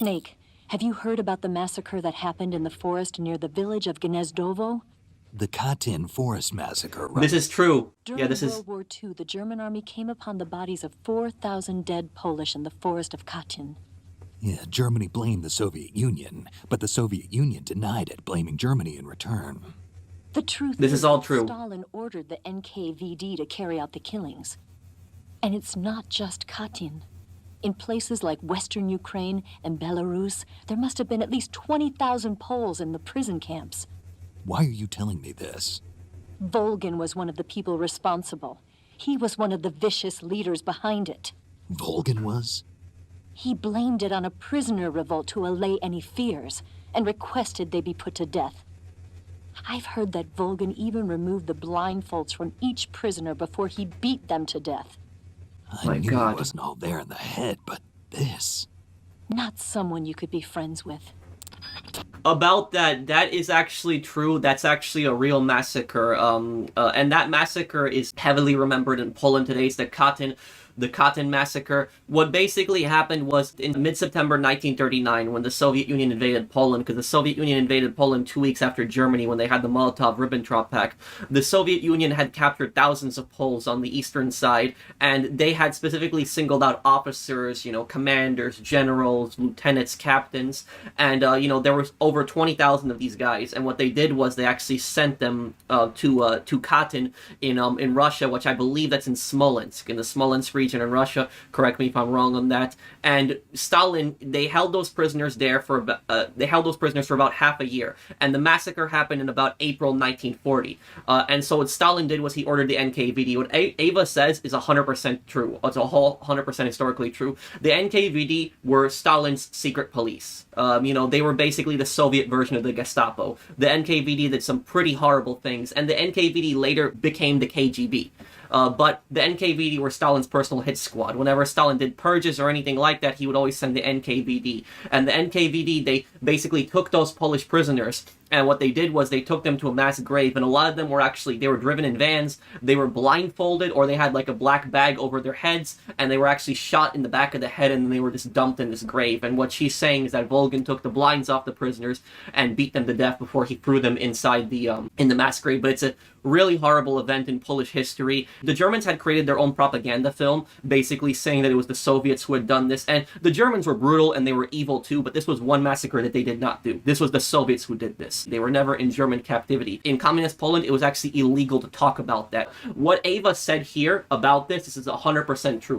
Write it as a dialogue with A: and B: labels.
A: Snake, have you heard about the massacre that happened in the forest near the village of Gnezdovo?
B: The Katyn forest massacre, right?
C: This is true.
A: During World War II, the German army came upon the bodies of 4,000 dead Polish in the forest of Katyn.
B: Yeah, Germany blamed the Soviet Union, but the Soviet Union denied it, blaming Germany in return.
A: The truth
C: This is all true.
A: Stalin ordered the NKVD to carry out the killings. And it's not just Katyn. In places like Western Ukraine and Belarus, there must have been at least 20,000 Poles in the prison camps.
B: Why are you telling me this?
A: Volgin was one of the people responsible. He was one of the vicious leaders behind it.
B: Volgin was?
A: He blamed it on a prisoner revolt to allay any fears, and requested they be put to death. I've heard that Volgin even removed the blindfolds from each prisoner before he beat them to death.
B: I knew it wasn't all there in the head, but this...
A: Not someone you could be friends with.
C: About that is actually true. That's actually a real massacre. And that massacre is heavily remembered in Poland today. It's the Katyn massacre. What basically happened was in mid-September 1939, when the Soviet Union invaded Poland, because the Soviet Union invaded Poland 2 weeks after Germany when they had the Molotov-Ribbentrop Pact, the Soviet Union had captured thousands of Poles on the eastern side, and they had specifically singled out officers, commanders, generals, lieutenants, captains, and, there was over 20,000 of these guys, and what they did was they actually sent them to Katyn in Russia, which I believe that's in Smolensk, in the Smolensk region in Russia. Correct me if I'm wrong on that. And Stalin, they held those prisoners there for about half a year, and the massacre happened in about April 1940. And so what Stalin did was he ordered the NKVD. What Ava says is 100% true. It's a whole 100% historically true. The NKVD were Stalin's secret police. They were basically the Soviet version of the Gestapo. The NKVD did some pretty horrible things, and the NKVD later became the KGB. But the NKVD were Stalin's personal hit squad. Whenever Stalin did purges or anything like that, he would always send the NKVD. And the NKVD, they basically took those Polish prisoners, and what they did was they took them to a mass grave, and a lot of them were they were driven in vans, they were blindfolded, or they had like a black bag over their heads, and they were actually shot in the back of the head, and then they were just dumped in this grave. And what she's saying is that Volgin took the blinds off the prisoners and beat them to death before he threw them inside in the mass grave. But it's a really horrible event in Polish history. The Germans had created their own propaganda film, basically saying that it was the Soviets who had done this, and the Germans were brutal and they were evil too, but this was one massacre that they did not do. This was the Soviets who did this. They were never in German captivity. In communist Poland, it was actually illegal to talk about that. What Ava said here about this is 100% true.